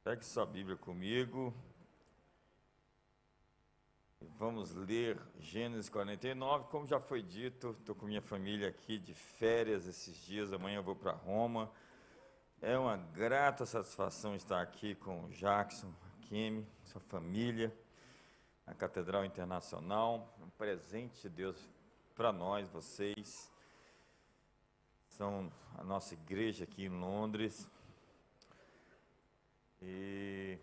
Pegue sua Bíblia comigo. Vamos ler Gênesis 49. Como já foi dito, estou com minha família aqui de férias esses dias. Amanhã eu vou para Roma. É uma grata satisfação estar aqui com o Jackson, Kimi, sua família, na Catedral Internacional. Um presente de Deus para nós, vocês. São a nossa igreja aqui em Londres. E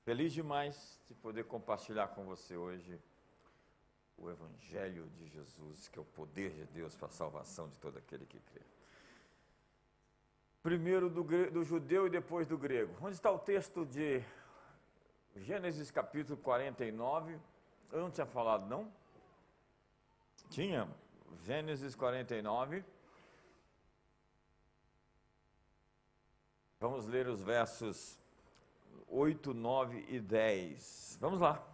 feliz demais de poder compartilhar com você hoje o Evangelho de Jesus, que é o poder de Deus para a salvação de todo aquele que crê. Primeiro do judeu e depois do grego. Onde está o texto de Gênesis capítulo 49? Eu não tinha falado, não? Tinha. Gênesis 49. Vamos ler os versos 8, 9 e 10. Vamos lá.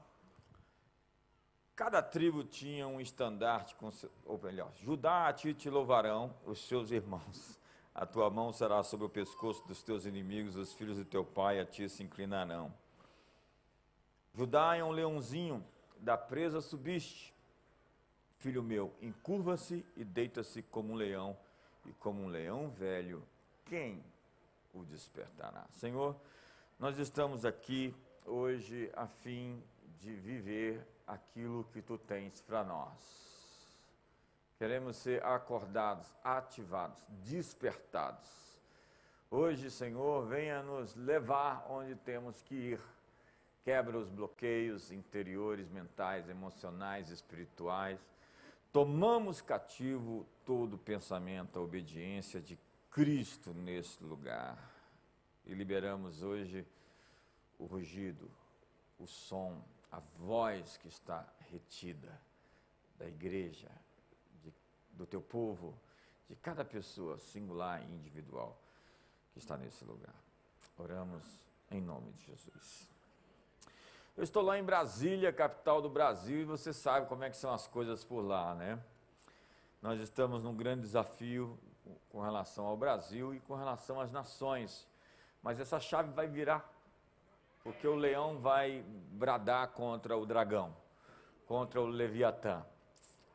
Cada tribo tinha um estandarte, ou melhor, Judá, a ti te louvarão os seus irmãos. A tua mão será sobre o pescoço dos teus inimigos, os filhos do teu pai a ti se inclinarão. Judá é um leãozinho, da presa subiste. Filho meu, encurva-se e deita-se como um leão, e como um leão velho, quem o despertará? Senhor, nós estamos aqui hoje a fim de viver aquilo que Tu tens para nós. Queremos ser acordados, ativados, despertados. Hoje, Senhor, venha nos levar onde temos que ir. Quebra os bloqueios interiores, mentais, emocionais, espirituais. Tomamos cativo todo pensamento, a obediência de Cristo nesse lugar. E liberamos hoje o rugido, o som, a voz que está retida da igreja, do teu povo, de cada pessoa singular e individual que está nesse lugar. Oramos em nome de Jesus. Eu estou lá em Brasília, capital do Brasil, e você sabe como é que são as coisas por lá, né? Nós estamos num grande desafio com relação ao Brasil e com relação às nações, mas essa chave vai virar, porque o leão vai bradar contra o dragão, contra o Leviatã.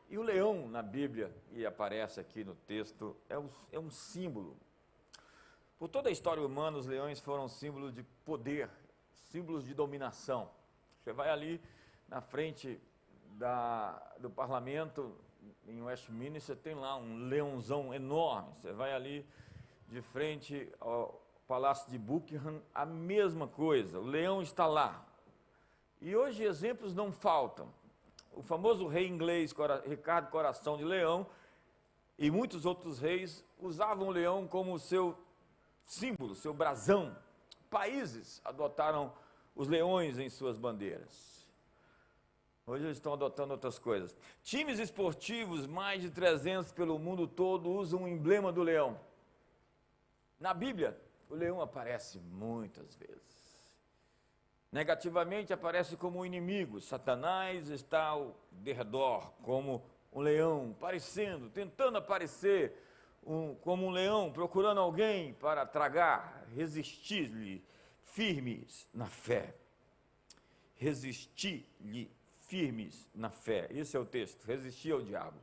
E o leão na Bíblia, e aparece aqui no texto, é um símbolo. Por toda a história humana, os leões foram símbolos de poder, símbolos de dominação. Você vai ali na frente do parlamento, em Westminster, tem lá um leãozão enorme. Você vai ali de frente ao Palácio de Buckingham, a mesma coisa, o leão está lá. E hoje exemplos não faltam. O famoso rei inglês, Ricardo Coração de Leão, e muitos outros reis usavam o leão como seu símbolo, seu brasão. Países adotaram os leões em suas bandeiras. Hoje eles estão adotando outras coisas. Times esportivos, mais de 300 pelo mundo todo, usam o emblema do leão. Na Bíblia, o leão aparece muitas vezes. Negativamente aparece como um inimigo. Satanás está ao derredor, como um leão, tentando aparecer como um leão, procurando alguém para tragar, resistir-lhe firmes na fé. Resistir-lhe firmes na fé. Esse é o texto, resistir ao diabo.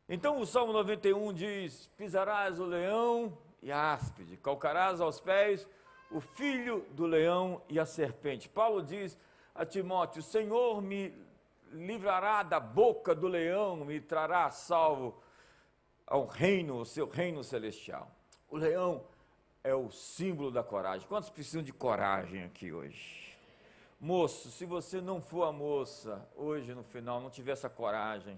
Então o Salmo 91 diz: pisarás o leão e a áspide, calcarás aos pés o filho do leão e a serpente. Paulo diz a Timóteo: o Senhor me livrará da boca do leão, me trará salvo ao reino, o seu reino celestial. O leão é o símbolo da coragem. Quantos precisam de coragem aqui hoje? Moço, se você não for a moça hoje no final, não tiver essa coragem,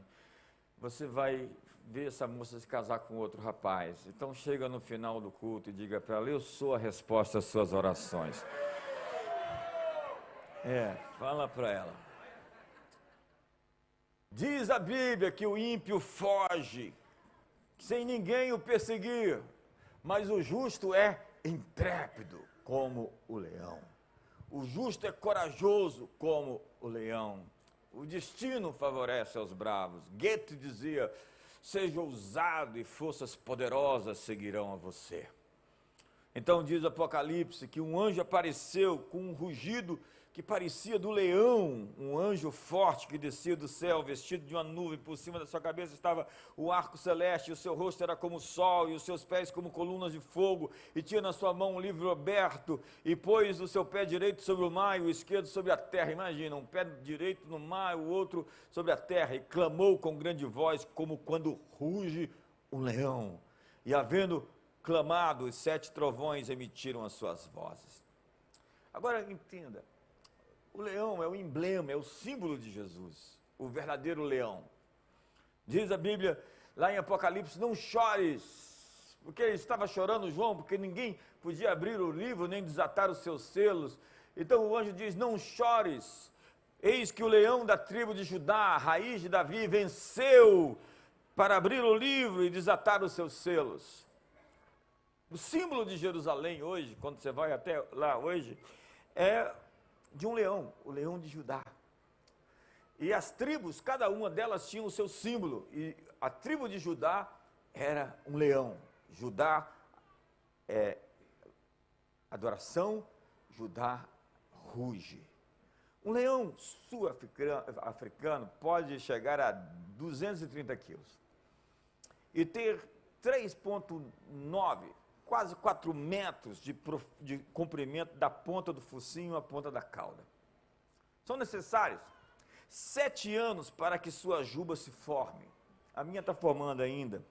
você vai ver essa moça se casar com outro rapaz. Então chega no final do culto e diga para ela: eu sou a resposta às suas orações. Fala para ela. Diz a Bíblia que o ímpio foge, sem ninguém o perseguir, mas o justo é intrépido como o leão. O justo é corajoso como o leão. O destino favorece aos bravos. Goethe dizia: seja ousado e forças poderosas seguirão a você. Então diz o Apocalipse que um anjo apareceu com um rugido que parecia do leão, um anjo forte que descia do céu, vestido de uma nuvem, por cima da sua cabeça estava o arco celeste, o seu rosto era como o sol, e os seus pés como colunas de fogo, e tinha na sua mão um livro aberto, e pôs o seu pé direito sobre o mar e o esquerdo sobre a terra. Imagina, um pé direito no mar, o outro sobre a terra, e clamou com grande voz, como quando ruge um leão. E havendo clamado, os 7 trovões emitiram as suas vozes. Agora entenda, o leão é o emblema, é o símbolo de Jesus, o verdadeiro leão. Diz a Bíblia, lá em Apocalipse, não chores, porque ele estava chorando, João, porque ninguém podia abrir o livro, nem desatar os seus selos. Então o anjo diz, não chores, eis que o leão da tribo de Judá, a raiz de Davi, venceu para abrir o livro e desatar os seus selos. O símbolo de Jerusalém hoje, quando você vai até lá hoje, é de um leão, o leão de Judá. E as tribos, cada uma delas tinha o seu símbolo, e a tribo de Judá era um leão. Judá é adoração, Judá ruge. Um leão sul-africano pode chegar a 230 quilos e ter 3,9, quase 4 metros de comprimento da ponta do focinho à ponta da cauda. São necessários 7 anos para que sua juba se forme. A minha está formando ainda.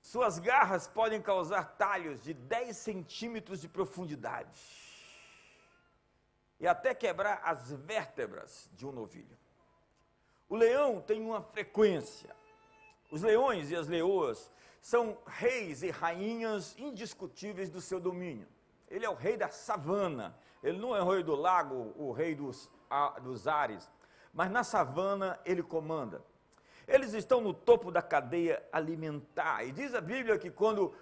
Suas garras podem causar talhos de 10 centímetros de profundidade e até quebrar as vértebras de um novilho. O leão tem uma frequência. Os leões e as leoas são reis e rainhas indiscutíveis do seu domínio. Ele é o rei da savana, ele não é o rei do lago, o rei dos ares, mas na savana ele comanda. Eles estão no topo da cadeia alimentar, e diz a Bíblia que quando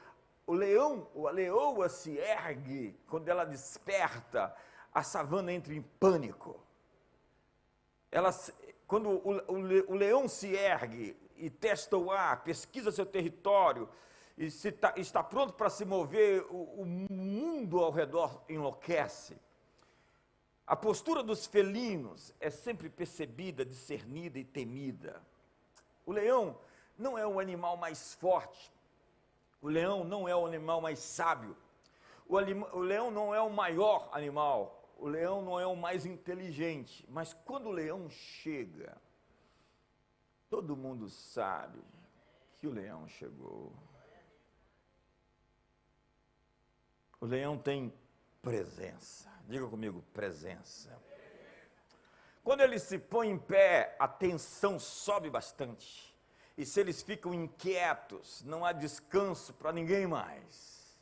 o leão, ou a leoa se ergue, quando ela desperta, a savana entra em pânico. Quando o leão se ergue e testa o ar, pesquisa seu território, e está pronto para se mover, o mundo ao redor enlouquece. A postura dos felinos é sempre percebida, discernida e temida. O leão não é o animal mais forte, o leão não é o animal mais sábio, o leão não é o maior animal, o leão não é o mais inteligente, mas quando o leão chega, todo mundo sabe que o leão chegou. O leão tem presença. Diga comigo, presença. Quando ele se põe em pé, a tensão sobe bastante. E se eles ficam inquietos, não há descanso para ninguém mais.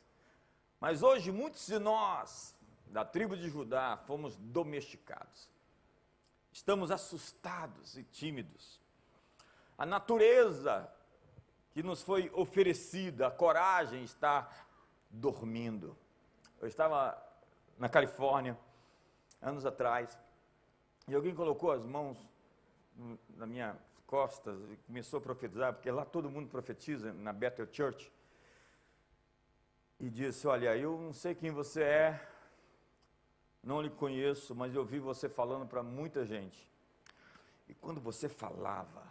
Mas hoje, muitos de nós, da tribo de Judá, fomos domesticados. Estamos assustados e tímidos. A natureza que nos foi oferecida, a coragem está dormindo. Eu estava na Califórnia, anos atrás, e alguém colocou as mãos nas minhas costas e começou a profetizar, porque lá todo mundo profetiza, na Bethel Church, e disse, olha, eu não sei quem você é, não lhe conheço, mas eu vi você falando para muita gente. E quando você falava,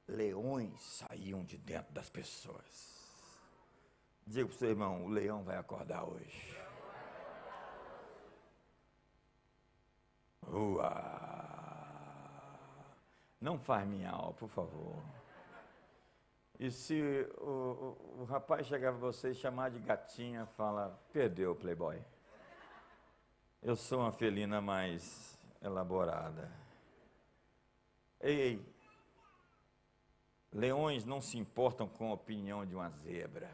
leões saíam de dentro das pessoas. Diga para o seu irmão, o leão vai acordar hoje. Não faz minhal, por favor. E se o rapaz chegar para você e chamar de gatinha, fala, perdeu, playboy. Eu sou uma felina mais elaborada. Ei, leões não se importam com a opinião de uma zebra.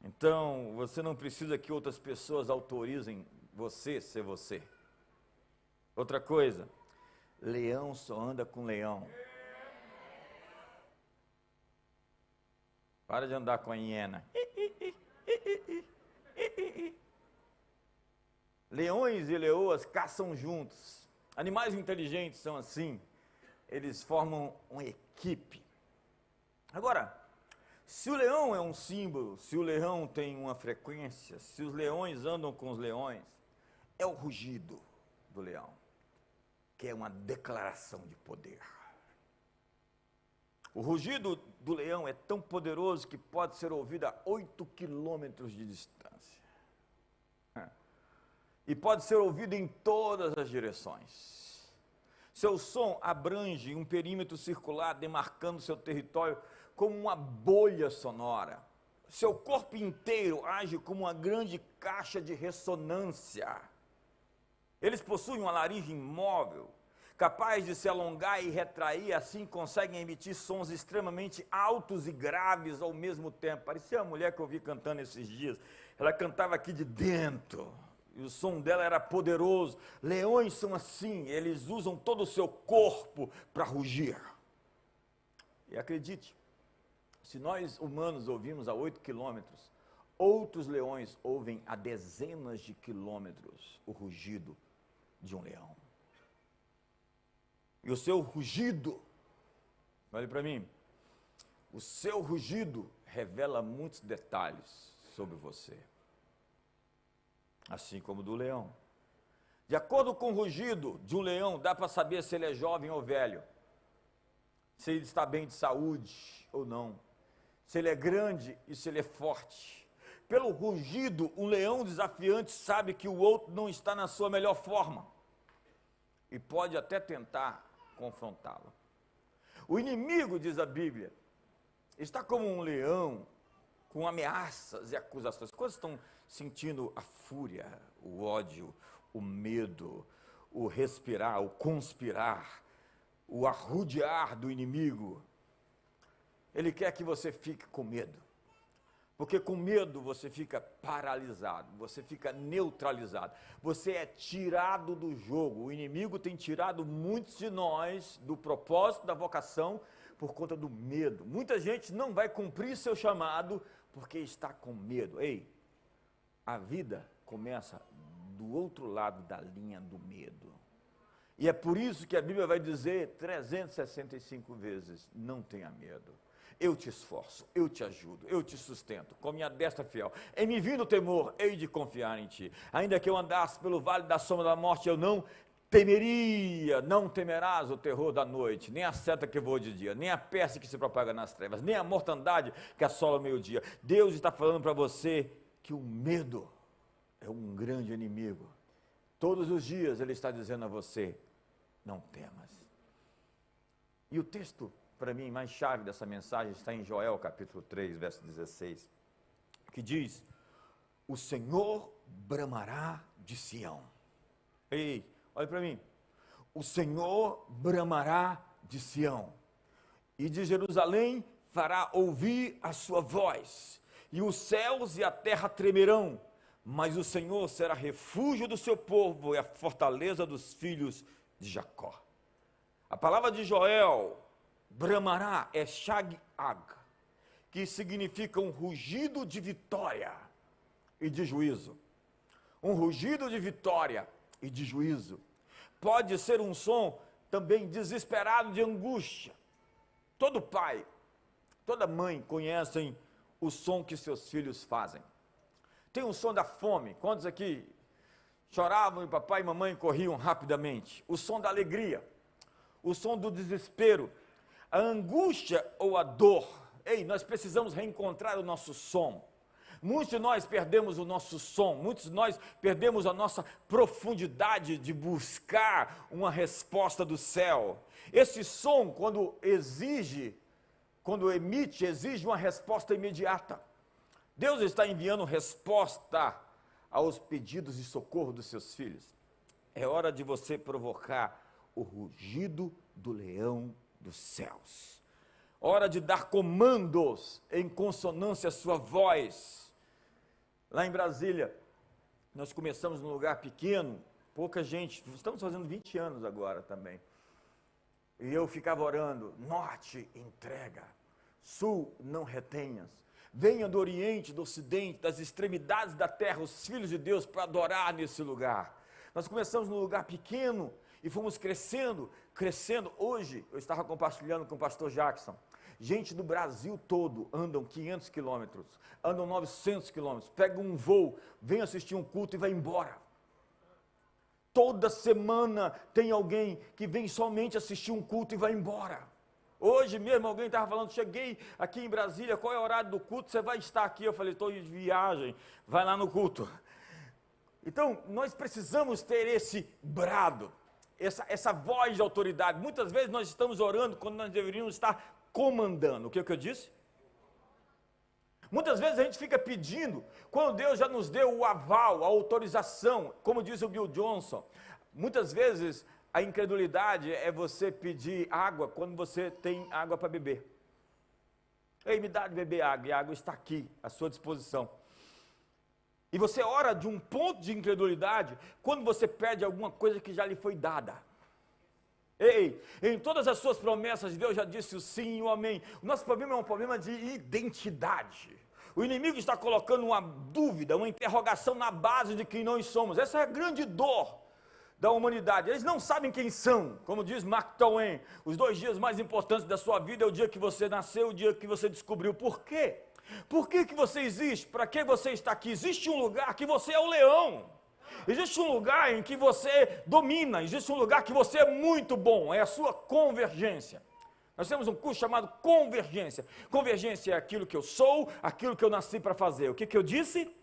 Então, você não precisa que outras pessoas autorizem você ser você. Outra coisa, leão só anda com leão. Para de andar com a hiena. Leões e leoas caçam juntos. Animais inteligentes são assim. Eles formam uma equipe. Agora, Se o leão é um símbolo, se o leão tem uma frequência, se os leões andam com os leões, é o rugido do leão, que é uma declaração de poder. O rugido do leão é tão poderoso que pode ser ouvido a 8 quilômetros de distância. E pode ser ouvido em todas as direções. Seu som abrange um perímetro circular, demarcando seu território como uma bolha sonora. Seu corpo inteiro age como uma grande caixa de ressonância. Eles possuem uma laringe imóvel, capaz de se alongar e retrair, assim conseguem emitir sons extremamente altos e graves ao mesmo tempo. Parecia a mulher que eu vi cantando esses dias. Ela cantava aqui de dentro, e o som dela era poderoso. Leões são assim, eles usam todo o seu corpo para rugir. E acredite, se nós humanos ouvimos a 8 quilômetros, outros leões ouvem a dezenas de quilômetros o rugido de um leão. E o seu rugido, olhe para mim, o seu rugido revela muitos detalhes sobre você, assim como do leão. De acordo com o rugido de um leão, dá para saber se ele é jovem ou velho, se ele está bem de saúde ou não, se ele é grande e se ele é forte. Pelo rugido, um leão desafiante sabe que o outro não está na sua melhor forma e pode até tentar confrontá-lo. O inimigo, diz a Bíblia, está como um leão com ameaças e acusações. Quando estão sentindo a fúria, o ódio, o medo, o respirar, o conspirar, o arrudear do inimigo, ele quer que você fique com medo, porque com medo você fica paralisado, você fica neutralizado, você é tirado do jogo. O inimigo tem tirado muitos de nós do propósito, da vocação, por conta do medo. Muita gente não vai cumprir seu chamado porque está com medo. Ei, a vida começa do outro lado da linha do medo. E é por isso que a Bíblia vai dizer 365 vezes, não tenha medo. Eu te esforço, eu te ajudo, eu te sustento, com minha destra fiel. Em me vindo o temor, hei de confiar em ti. Ainda que eu andasse pelo vale da sombra da morte, eu não temeria, não temerás o terror da noite, nem a seta que voa de dia, nem a peste que se propaga nas trevas, nem a mortandade que assola o meio-dia. Deus está falando para você que o medo é um grande inimigo. Todos os dias Ele está dizendo a você, não temas. E o texto, para mim, mais chave dessa mensagem está em Joel, capítulo 3, verso 16, que diz, o Senhor bramará de Sião. Ei, olha para mim, o Senhor bramará de Sião, e de Jerusalém fará ouvir a sua voz, e os céus e a terra tremerão, mas o Senhor será refúgio do seu povo e a fortaleza dos filhos de Jacó. A palavra de Joel, bramará, é shag-ag, que significa um rugido de vitória e de juízo. Um rugido de vitória e de juízo. Pode ser um som também desesperado de angústia. Todo pai, toda mãe conhecem o som que seus filhos fazem. Tem o som da fome. Quantos aqui choravam e papai e mamãe corriam rapidamente? O som da alegria, o som do desespero, a angústia ou a dor. Ei, nós precisamos reencontrar o nosso som. Muitos de nós perdemos o nosso som, muitos de nós perdemos a nossa profundidade de buscar uma resposta do céu. Esse som, quando emite, exige uma resposta imediata. Deus está enviando resposta aos pedidos de socorro dos seus filhos. É hora de você provocar o rugido do leão dos céus. Hora de dar comandos em consonância à sua voz. Lá em Brasília, nós começamos num lugar pequeno, pouca gente, estamos fazendo 20 anos agora também. E eu ficava orando, norte, entrega, sul, não retenhas. Venha do oriente, do ocidente, das extremidades da terra, os filhos de Deus, para adorar nesse lugar. Nós começamos num lugar pequeno e fomos crescendo. Hoje, eu estava compartilhando com o pastor Jackson. Gente do Brasil todo andam 500 quilômetros, andam 900 quilômetros, pegam um voo, vem assistir um culto e vai embora. Toda semana tem alguém que vem somente assistir um culto e vai embora. Hoje mesmo alguém estava falando, cheguei aqui em Brasília, qual é o horário do culto? Você vai estar aqui? Eu falei, estou de viagem, vai lá no culto. Então, nós precisamos ter esse brado, essa voz de autoridade. Muitas vezes nós estamos orando quando nós deveríamos estar comandando. O que eu disse? Muitas vezes a gente fica pedindo, quando Deus já nos deu o aval, a autorização, como diz o Bill Johnson. Muitas vezes a incredulidade é você pedir água quando você tem água para beber. Ei, me dá de beber água, e a água está aqui, à sua disposição. E você ora de um ponto de incredulidade quando você pede alguma coisa que já lhe foi dada. Ei, em todas as suas promessas, Deus já disse o sim e o amém. O nosso problema é um problema de identidade. O inimigo está colocando uma dúvida, uma interrogação na base de quem nós somos. Essa é a grande dor da humanidade. Eles não sabem quem são. Como diz Mark Twain, os 2 dias mais importantes da sua vida é o dia que você nasceu, o dia que você descobriu. Por quê? Por que você existe? Para que você está aqui? Existe um lugar que você é o leão. Existe um lugar em que você domina. Existe um lugar que você é muito bom. É a sua convergência. Nós temos um curso chamado convergência. Convergência é aquilo que eu sou, aquilo que eu nasci para fazer. O que eu disse?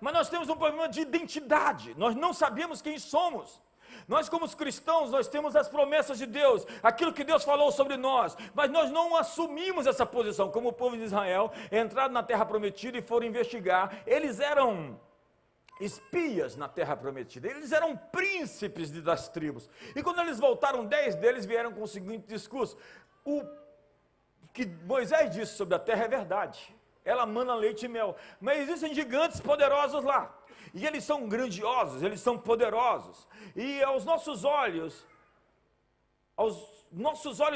Mas nós temos um problema de identidade. Nós não sabemos quem somos. Nós, como cristãos, nós temos as promessas de Deus, aquilo que Deus falou sobre nós, mas nós não assumimos essa posição, como o povo de Israel, entraram na terra prometida e foram investigar. Eles eram espias na terra prometida, eles eram príncipes das tribos, e quando eles voltaram, 10 deles vieram com o seguinte discurso: o que Moisés disse sobre a terra é verdade, ela mana leite e mel, mas existem gigantes poderosos lá, e eles são grandiosos, eles são poderosos, e aos nossos olhos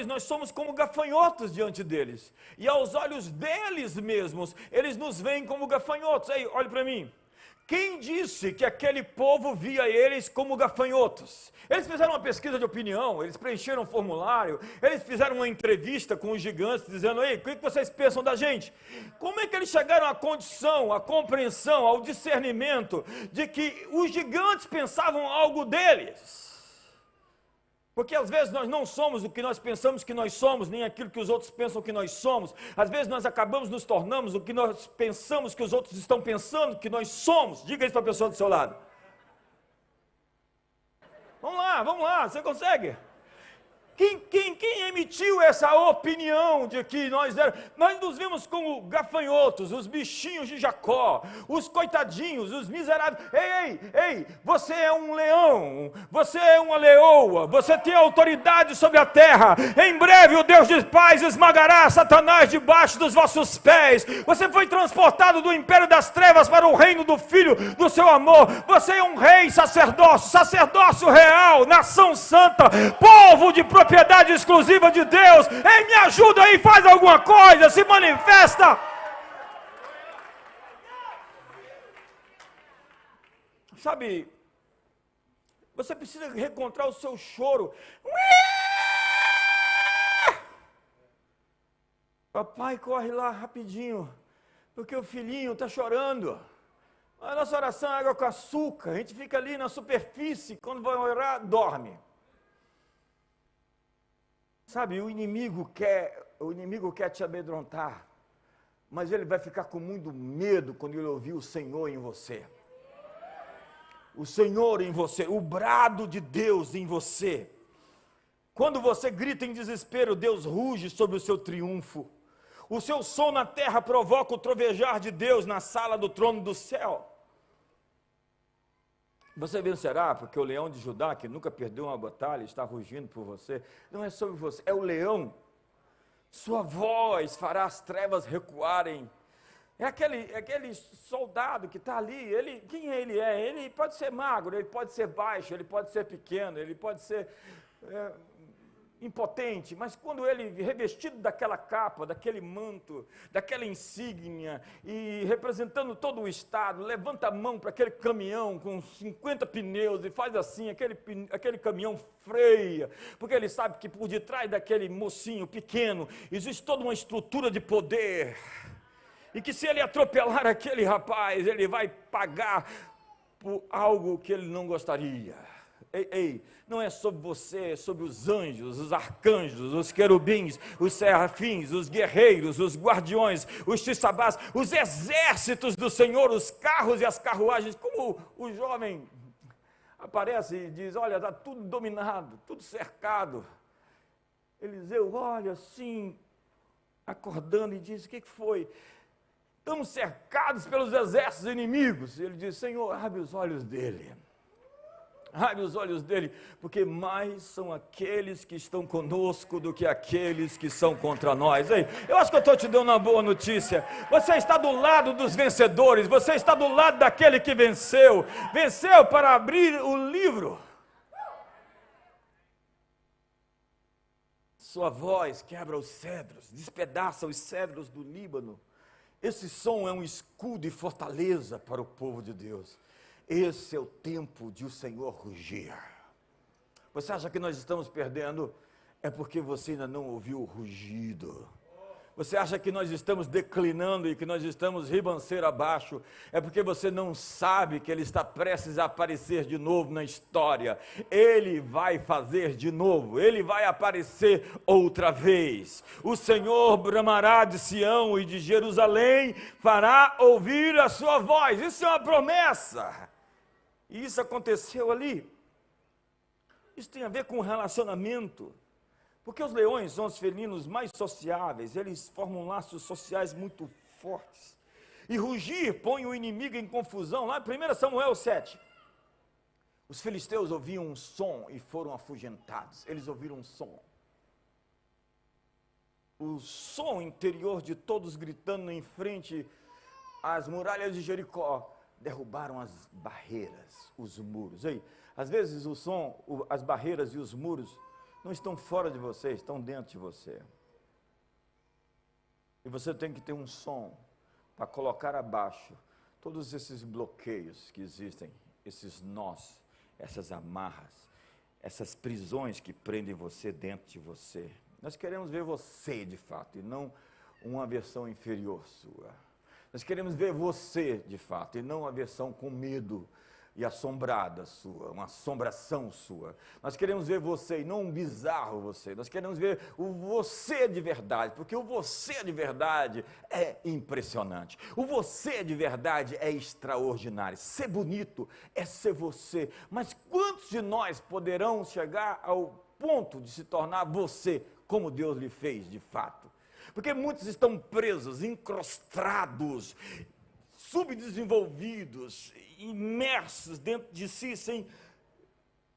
nós somos como gafanhotos diante deles, e aos olhos deles mesmos, eles nos veem como gafanhotos. Ei, olhe para mim, quem disse que aquele povo via eles como gafanhotos? Eles fizeram uma pesquisa de opinião, eles preencheram um formulário, eles fizeram uma entrevista com os gigantes, dizendo: ei, o que vocês pensam da gente? Como é que eles chegaram à condição, à compreensão, ao discernimento de que os gigantes pensavam algo deles? Porque às vezes nós não somos o que nós pensamos que nós somos, nem aquilo que os outros pensam que nós somos. Às vezes nós acabamos nos tornando o que nós pensamos que os outros estão pensando que nós somos. Diga isso para a pessoa do seu lado. Vamos lá, você consegue? Quem emitiu essa opinião de que nós nos vemos como gafanhotos, os bichinhos de Jacó, os coitadinhos, os miseráveis? Ei, você é um leão, você é uma leoa, você tem autoridade sobre a terra. Em breve o Deus de paz esmagará Satanás debaixo dos vossos pés. Você foi transportado do império das trevas para o reino do Filho do seu amor. Você é um rei, sacerdócio real, nação santa, povo de propriedade exclusiva de Deus. Ei, me ajuda aí, faz alguma coisa, se manifesta. Sabe, você precisa reencontrar o seu choro. Papai corre lá rapidinho, porque o filhinho está chorando. A nossa oração é água com açúcar. A gente fica ali na superfície, quando vai orar, dorme. Sabe, o inimigo quer te amedrontar, mas ele vai ficar com muito medo quando ele ouvir o Senhor em você. O Senhor em você, o brado de Deus em você. Quando você grita em desespero, Deus ruge sobre o seu triunfo. O seu som na terra provoca o trovejar de Deus na sala do trono do céu. Você vencerá, porque o leão de Judá, que nunca perdeu uma batalha, está rugindo por você. Não é sobre você, é o leão. Sua voz fará as trevas recuarem. É aquele soldado que está ali, quem ele é? Ele pode ser magro, ele pode ser baixo, ele pode ser pequeno, ele pode ser impotente, mas quando ele, revestido daquela capa, daquele manto, daquela insígnia, e representando todo o estado, levanta a mão para aquele caminhão com 50 pneus e faz assim, aquele caminhão freia, porque ele sabe que por detrás daquele mocinho pequeno existe toda uma estrutura de poder, e que se ele atropelar aquele rapaz, ele vai pagar por algo que ele não gostaria. Ei, não é sobre você, é sobre os anjos, os arcanjos, os querubins, os serafins, os guerreiros, os guardiões, os tissabás, os exércitos do Senhor, os carros e as carruagens, como o jovem aparece e diz, olha, está tudo dominado, tudo cercado. Eliseu olha assim, acordando e diz, o que foi? Estamos cercados pelos exércitos inimigos. Ele diz, Senhor, abre os olhos dele. Abre os olhos dele, porque mais são aqueles que estão conosco do que aqueles que são contra nós. Ei, eu acho que eu estou te dando uma boa notícia. Você está do lado dos vencedores, você está do lado daquele que venceu. Venceu para abrir o livro. Sua voz quebra os cedros, despedaça os cedros do Líbano. Esse som é um escudo e fortaleza para o povo de Deus. Esse é o tempo de o Senhor rugir. Você acha que nós estamos perdendo? É porque você ainda não ouviu o rugido. Você acha que nós estamos declinando e que nós estamos ribanceira abaixo? É porque você não sabe que Ele está prestes a aparecer de novo na história. Ele vai fazer de novo, Ele vai aparecer outra vez. O Senhor bramará de Sião e de Jerusalém, fará ouvir a sua voz. Isso é uma promessa. E isso aconteceu ali. Isso tem a ver com relacionamento. Porque os leões são os felinos mais sociáveis, eles formam laços sociais muito fortes. E rugir põe o inimigo em confusão. Lá em 1 Samuel 7, os filisteus ouviam um som e foram afugentados. Eles ouviram um som. O som interior de todos gritando em frente às muralhas de Jericó. Derrubaram as barreiras, os muros. Ei, às vezes o som, as barreiras e os muros não estão fora de você, estão dentro de você. E você tem que ter um som para colocar abaixo todos esses bloqueios que existem, esses nós, essas amarras, essas prisões que prendem você dentro de você. Nós queremos ver você de fato e não uma versão inferior sua. Nós queremos ver você, de fato, e não a versão com medo e assombrada sua, uma assombração sua. Nós queremos ver você e não um bizarro você. Nós queremos ver o você de verdade, porque o você de verdade é impressionante. O você de verdade é extraordinário. Ser bonito é ser você. Mas quantos de nós poderão chegar ao ponto de se tornar você, como Deus lhe fez de fato? Porque muitos estão presos, encrostados, subdesenvolvidos, imersos dentro de si, sem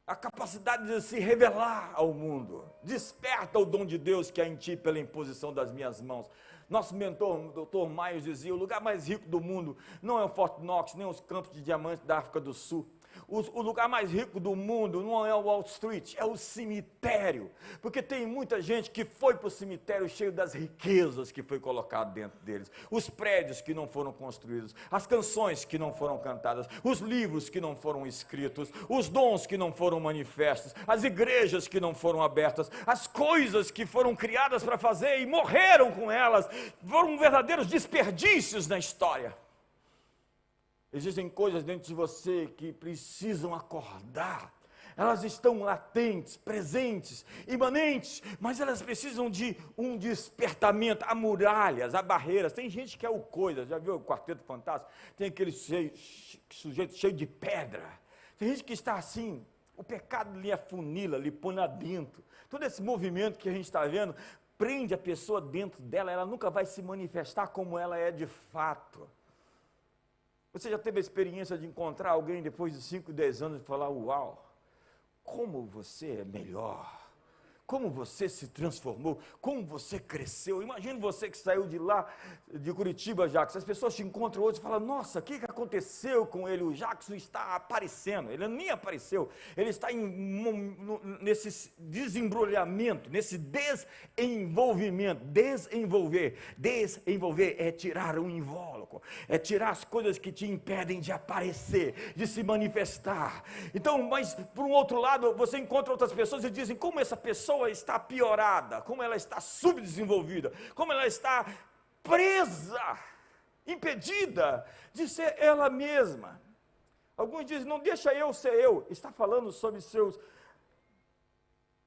a capacidade de se revelar ao mundo. Desperta o dom de Deus que há em ti pela imposição das minhas mãos. Nosso mentor, o Dr. Myers, dizia, o lugar mais rico do mundo não é o Fort Knox, nem os campos de diamantes da África do Sul. O lugar mais rico do mundo não é o Wall Street, é o cemitério. Porque tem muita gente que foi para o cemitério cheio das riquezas que foi colocado dentro deles. Os prédios que não foram construídos, as canções que não foram cantadas, os livros que não foram escritos, os dons que não foram manifestos, as igrejas que não foram abertas, as coisas que foram criadas para fazer e morreram com elas, foram verdadeiros desperdícios na história. Existem coisas dentro de você que precisam acordar. Elas estão latentes, presentes, imanentes, mas elas precisam de um despertamento. Há muralhas, há barreiras. Tem gente que é o coisa, já viu o Quarteto Fantástico? Tem aquele sujeito cheio de pedra. Tem gente que está assim, o pecado lhe afunila, lhe põe lá dentro. Todo esse movimento que a gente está vendo prende a pessoa dentro dela, ela nunca vai se manifestar como ela é de fato. Você já teve a experiência de encontrar alguém depois de 5, 10 anos e falar, uau, como você é melhor, como você se transformou, como você cresceu. Imagina você que saiu de lá, de Curitiba, Jackson. As pessoas te encontram hoje e falam, nossa, o que aconteceu com ele? O Jackson está aparecendo. Ele nem apareceu, ele está nesse desembrulhamento, nesse desenvolvimento. Desenvolver é tirar o invólucro, é tirar as coisas que te impedem de aparecer, de se manifestar. Então, mas por um outro lado, você encontra outras pessoas e dizem, como essa pessoa está piorada, como ela está subdesenvolvida, como ela está presa, impedida de ser ela mesma. Alguns dizem, não deixa eu ser eu. Está falando sobre seus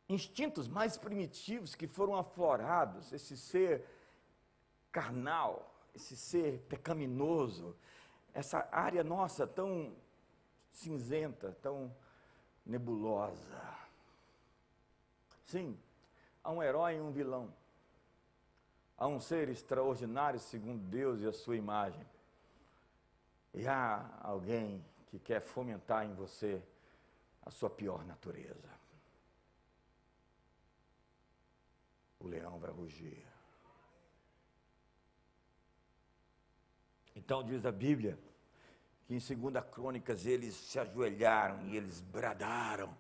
instintos mais primitivos que foram aflorados, esse ser carnal, esse ser pecaminoso, essa área nossa tão cinzenta, tão nebulosa. Sim, há um herói e um vilão. Há um ser extraordinário segundo Deus e a sua imagem. E há alguém que quer fomentar em você a sua pior natureza. O leão vai rugir. Então diz a Bíblia que em 2 Crônicas eles se ajoelharam e eles bradaram.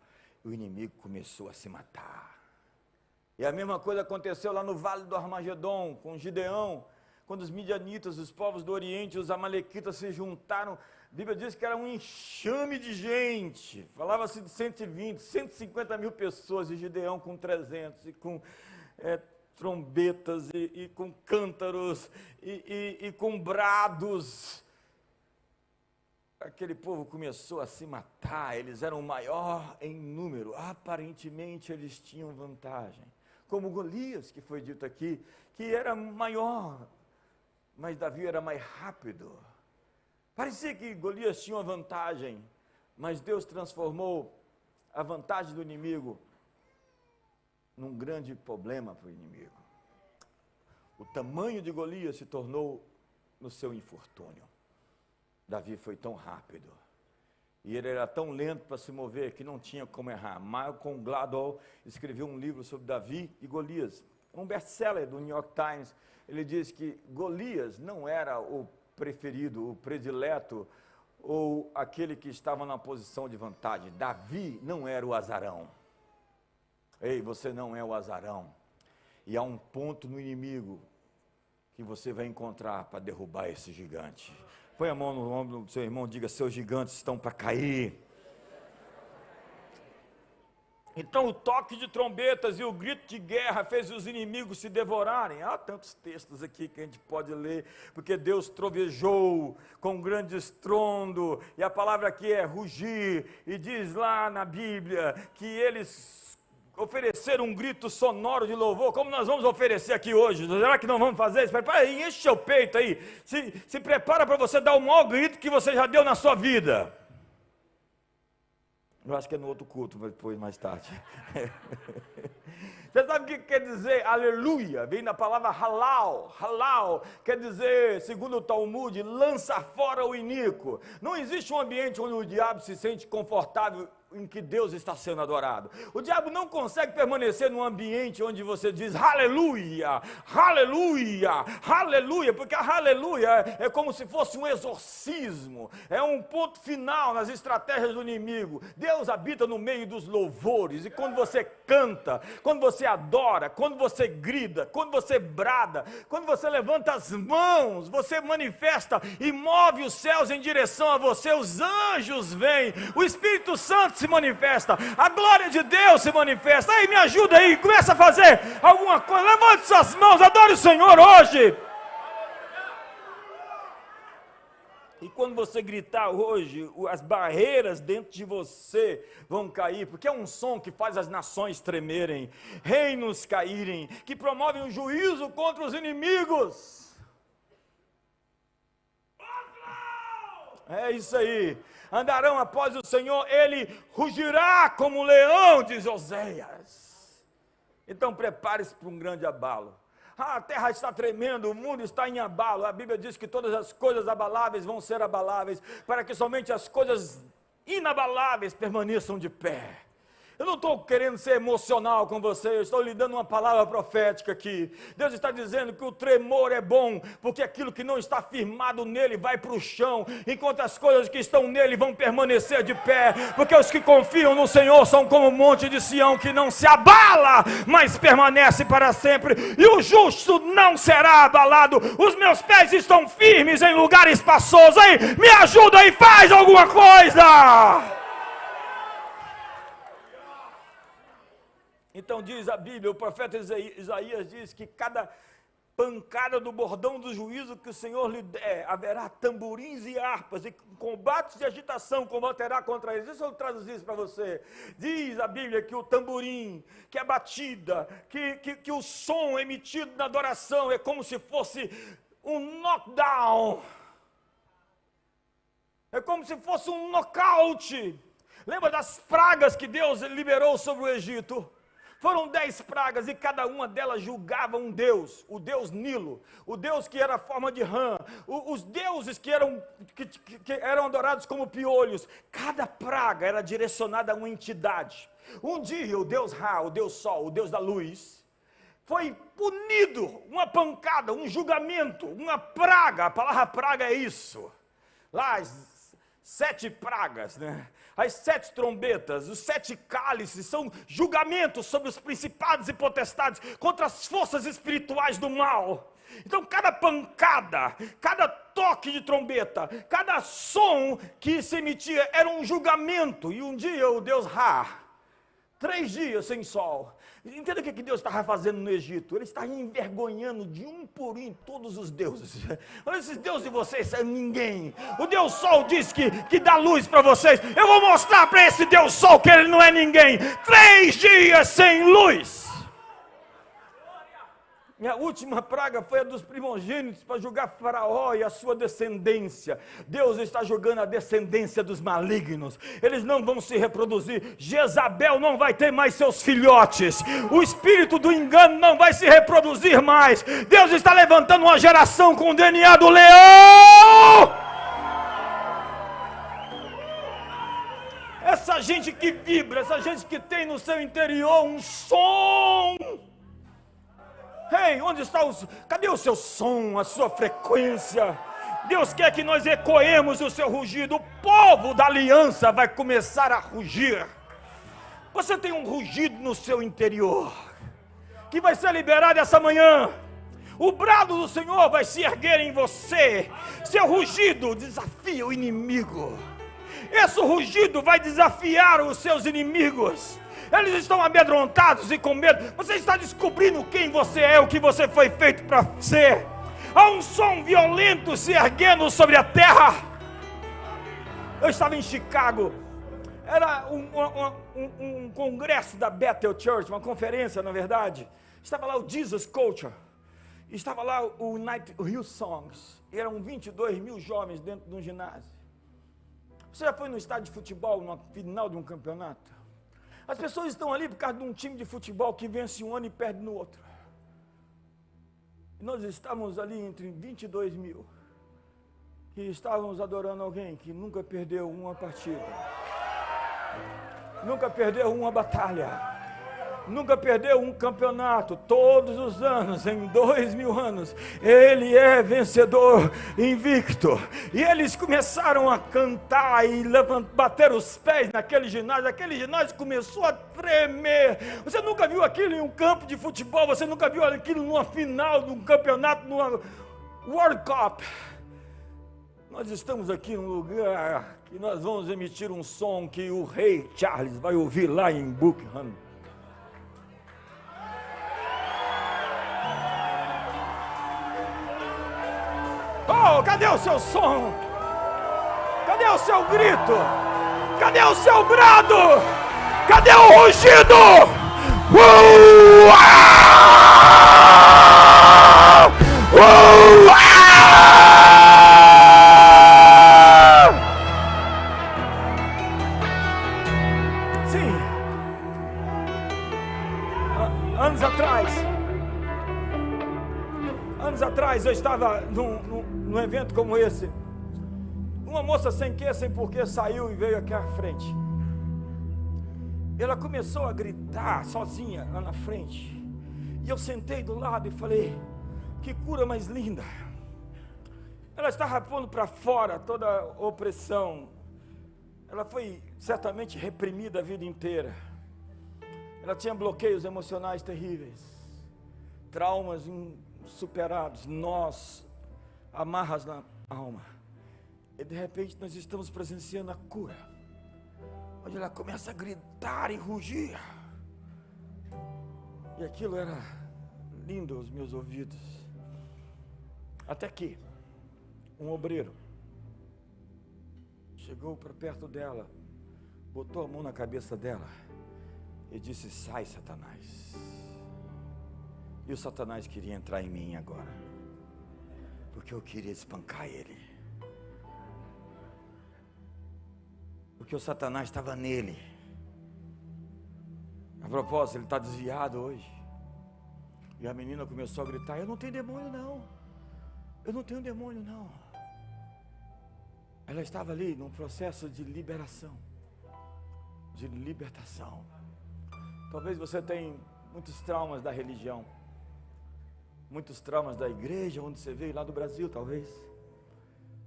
O inimigo começou a se matar. E a mesma coisa aconteceu lá no Vale do Armagedon, com Gideão, quando os midianitas, os povos do Oriente, os amalequitas se juntaram. A Bíblia diz que era um enxame de gente, falava-se de 120, 150 mil pessoas, e Gideão com 300, e com trombetas, e com cântaros, e com brados. Aquele povo começou a se matar, eles eram maior em número, aparentemente eles tinham vantagem. Como Golias, que foi dito aqui, que era maior, mas Davi era mais rápido. Parecia que Golias tinha uma vantagem, mas Deus transformou a vantagem do inimigo num grande problema para o inimigo. O tamanho de Golias se tornou no seu infortúnio. Davi foi tão rápido, e ele era tão lento para se mover, que não tinha como errar. Malcolm Gladwell escreveu um livro sobre Davi e Golias, um best-seller do New York Times. Ele diz que Golias não era o preferido, o predileto, ou aquele que estava na posição de vantagem. Davi não era o azarão. Ei, você não é o azarão. E há um ponto no inimigo que você vai encontrar para derrubar esse gigante. Põe a mão no ombro do seu irmão, diga, seus gigantes estão para cair. Então o toque de trombetas e o grito de guerra fez os inimigos se devorarem. Há tantos textos aqui que a gente pode ler, porque Deus trovejou com um grande estrondo, e a palavra aqui é rugir, e diz lá na Bíblia que eles ofereceram um grito sonoro de louvor, como nós vamos oferecer aqui hoje. Será que não vamos fazer isso? Prepara aí, enche seu peito aí, se prepara para você dar o maior grito que você já deu na sua vida. Eu acho que é no outro culto, depois mais tarde. Você sabe o que quer dizer aleluia? Vem da palavra halal. Halal quer dizer, segundo o Talmud, lança fora o iníquo. Não existe um ambiente onde o diabo se sente confortável em que Deus está sendo adorado. O diabo não consegue permanecer num ambiente onde você diz aleluia, aleluia, aleluia, porque a aleluia é como se fosse um exorcismo, é um ponto final nas estratégias do inimigo. Deus habita no meio dos louvores, e quando você canta, quando você adora, quando você grita, quando você brada, quando você levanta as mãos, você manifesta e move os céus em direção a você, os anjos vêm, o Espírito Santo se manifesta, a glória de Deus se manifesta. Aí, me ajuda aí, começa a fazer alguma coisa, levante suas mãos, adore o Senhor hoje. E quando você gritar hoje, as barreiras dentro de você vão cair, porque é um som que faz as nações tremerem, reinos caírem, que promovem o juízo contra os inimigos. É isso aí. Andarão após o Senhor, ele rugirá como um leão, diz Oséias. Então prepare-se para um grande abalo. A terra está tremendo, o mundo está em abalo. A Bíblia diz que todas as coisas abaláveis vão ser abaláveis, para que somente as coisas inabaláveis permaneçam de pé. Eu não estou querendo ser emocional com você, eu estou lhe dando uma palavra profética aqui. Deus está dizendo que o tremor é bom, porque aquilo que não está firmado nele vai para o chão, enquanto as coisas que estão nele vão permanecer de pé, porque os que confiam no Senhor são como o monte de Sião, que não se abala, mas permanece para sempre, e o justo não será abalado. Os meus pés estão firmes em lugar espaçoso. Aí, me ajuda e faz alguma coisa! Então diz a Bíblia, o profeta Isaías diz que cada pancada do bordão do juízo que o Senhor lhe der, haverá tamborins e harpas, e combates de agitação combaterá contra eles. Deixa eu traduzir isso para você. Diz a Bíblia que o tamborim, que a batida, que o som emitido na adoração é como se fosse um knockdown. É como se fosse um nocaute. Lembra das pragas que Deus liberou sobre o Egito? Foram 10 pragas e cada uma delas julgava um deus, o deus Nilo, o deus que era a forma de rã, os deuses que eram adorados como piolhos. Cada praga era direcionada a uma entidade. Um dia o deus Ra, o deus Sol, o deus da luz, foi punido, uma pancada, um julgamento, uma praga. A palavra praga é isso. Lá as 7 pragas, né? As 7 trombetas, os 7 cálices, são julgamentos sobre os principados e potestades, contra as forças espirituais do mal. Então cada pancada, cada toque de trombeta, cada som que se emitia era um julgamento. E um dia o deus Ra, 3 dias sem sol. Entenda o que Deus estava fazendo no Egito. Ele estava envergonhando de um por um todos os deuses. Olha, esses deuses de vocês são ninguém. O Deus Sol diz que dá luz para vocês. Eu vou mostrar para esse Deus Sol que ele não é ninguém. 3 dias sem luz. E a última praga foi a dos primogênitos para julgar Faraó e a sua descendência. Deus está julgando a descendência dos malignos. Eles não vão se reproduzir. Jezabel não vai ter mais seus filhotes. O espírito do engano não vai se reproduzir mais. Deus está levantando uma geração com o DNA do leão. Essa gente que vibra, essa gente que tem no seu interior um som. Ei, onde está cadê o seu som, a sua frequência? Deus quer que nós ecoemos o seu rugido. O povo da aliança vai começar a rugir. Você tem um rugido no seu interior, que vai ser liberado essa manhã. O brado do Senhor vai se erguer em você. Seu rugido desafia o inimigo. Esse rugido vai desafiar os seus inimigos. Eles estão amedrontados e com medo. Você está descobrindo quem você é, o que você foi feito para ser. Há um som violento se erguendo sobre a terra. Eu estava em Chicago. Era um congresso da Bethel Church, uma conferência, na verdade. Estava lá o Jesus Culture. Estava lá o Night Hillsongs. Eram 22 mil jovens dentro de um ginásio. Você já foi no estádio de futebol, no final de um campeonato? As pessoas estão ali por causa de um time de futebol que vence um ano e perde no outro. E nós estávamos ali entre 22 mil, que estávamos adorando alguém que nunca perdeu uma partida, nunca perdeu uma batalha, nunca perdeu um campeonato. Todos os anos, em 2000 anos, ele é vencedor invicto. E eles começaram a cantar e bater os pés naquele ginásio. Aquele ginásio começou a tremer. Você nunca viu aquilo em um campo de futebol? Você nunca viu aquilo numa final de um campeonato, numa World Cup? Nós estamos aqui num lugar que nós vamos emitir um som que o rei Charles vai ouvir lá em Buckingham. Oh, cadê o seu som? Cadê o seu grito? Cadê o seu brado? Cadê o rugido? Sim. Anos atrás eu estava num evento como esse. Uma moça sem quê, sem porquê, saiu e veio aqui à frente. Ela começou a gritar sozinha lá na frente. E eu sentei do lado e falei: que cura mais linda. Ela estava pondo para fora toda a opressão. Ela foi certamente reprimida a vida inteira. Ela tinha bloqueios emocionais terríveis, traumas insuperados, nós, amarras na alma. E de repente nós estamos presenciando a cura, onde ela começa a gritar e rugir. E aquilo era lindo aos meus ouvidos. Até que um obreiro chegou para perto dela, botou a mão na cabeça dela e disse: sai, Satanás. E o Satanás queria entrar em mim agora, porque eu queria espancar ele, porque o Satanás estava nele. A propósito, ele está desviado hoje. E a menina começou a gritar: eu não tenho demônio não, eu não tenho demônio não. Ela estava ali num processo de liberação, de libertação. Talvez você tenha muitos traumas da religião, muitos traumas da igreja onde você veio, lá do Brasil talvez.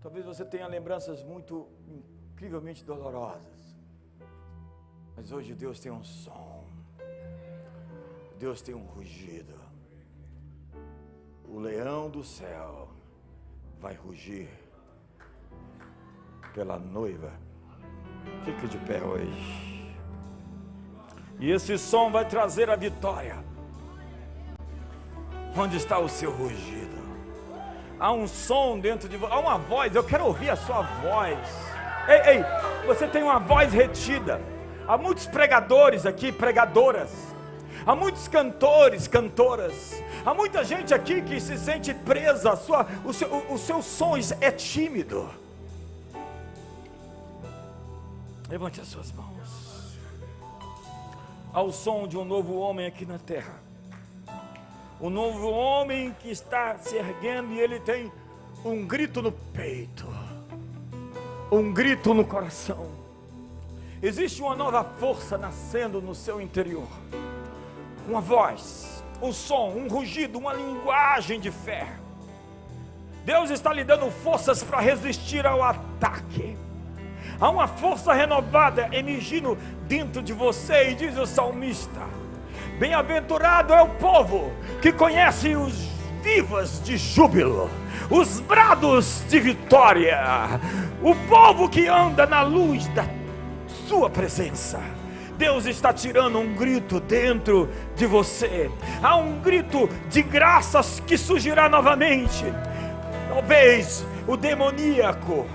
Talvez você tenha lembranças muito incrivelmente dolorosas. Mas hoje Deus tem um som, Deus tem um rugido. O leão do céu vai rugir pela noiva. Fique de pé hoje. E esse som vai trazer a vitória. Onde está o seu rugido? Há um som dentro de você, há uma voz. Eu quero ouvir a sua voz. Ei, você tem uma voz retida. Há muitos pregadores aqui, pregadoras. Há muitos cantores, cantoras. Há muita gente aqui que se sente presa. O seu som é tímido. Levante as suas mãos. Há o som de um novo homem aqui na terra. Um novo homem que está se erguendo e ele tem um grito no peito, um grito no coração. Existe uma nova força nascendo no seu interior. Uma voz, um som, um rugido, uma linguagem de fé. Deus está lhe dando forças para resistir ao ataque. Há uma força renovada emergindo dentro de você, e diz o salmista: bem-aventurado é o povo que conhece os vivas de júbilo, os brados de vitória, o povo que anda na luz da sua presença. Deus está tirando um grito dentro de você. Há um grito de graças que surgirá novamente. Talvez o demoníaco,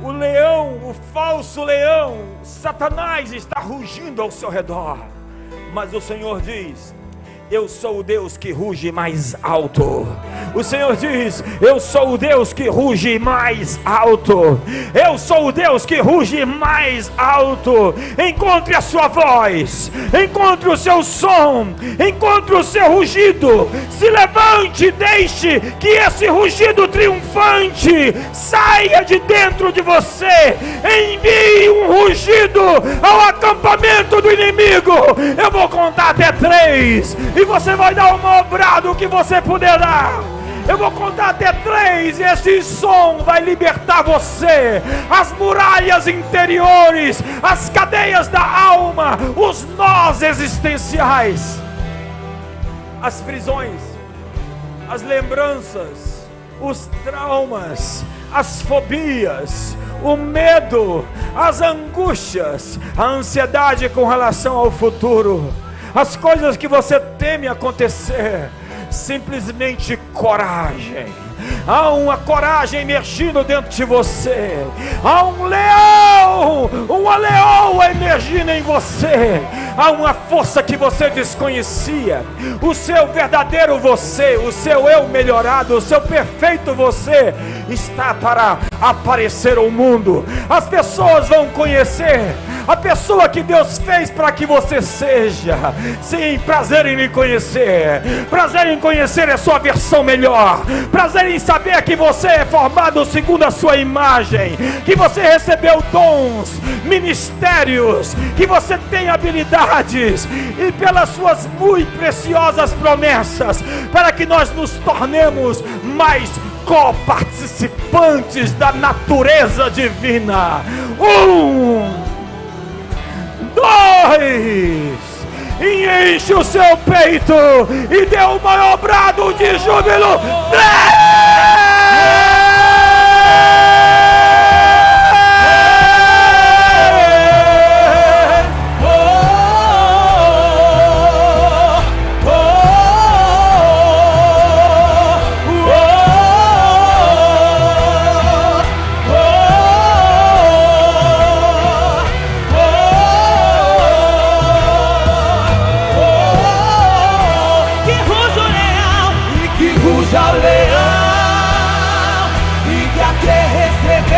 o leão, o falso leão, Satanás está rugindo ao seu redor. Mas o Senhor diz: eu sou o Deus que ruge mais alto. O Senhor diz: eu sou o Deus que ruge mais alto. Eu sou o Deus que ruge mais alto. Encontre a sua voz, encontre o seu som, encontre o seu rugido. Se levante e deixe que esse rugido triunfante saia de dentro de você. Envie um rugido ao acampamento do inimigo. Eu vou contar até 3 e você vai dar o maior brado que você puder dar. Eu vou contar até 3 e esse som vai libertar você. As muralhas interiores, as cadeias da alma, os nós existenciais, as prisões, as lembranças, os traumas, as fobias, o medo, as angústias, a ansiedade com relação ao futuro, as coisas que você teme acontecer. Simplesmente coragem. Há uma coragem emergindo dentro de você. Há um leão, uma leoa emergindo em você. Há uma força que você desconhecia. O seu verdadeiro você, o seu eu melhorado, o seu perfeito você está para aparecer ao mundo. As pessoas vão conhecer a pessoa que Deus fez para que você seja. Sim, prazer em lhe conhecer. Prazer em conhecer a sua versão melhor. Prazer em saber que você é formado segundo a sua imagem, que você recebeu dons, ministérios, que você tem habilidades, e pelas suas muito preciosas promessas, para que nós nos tornemos mais co-participantes da natureza divina. 1, 2, e enche o seu peito e dê o maior brado de júbilo. 3. Que ruja leão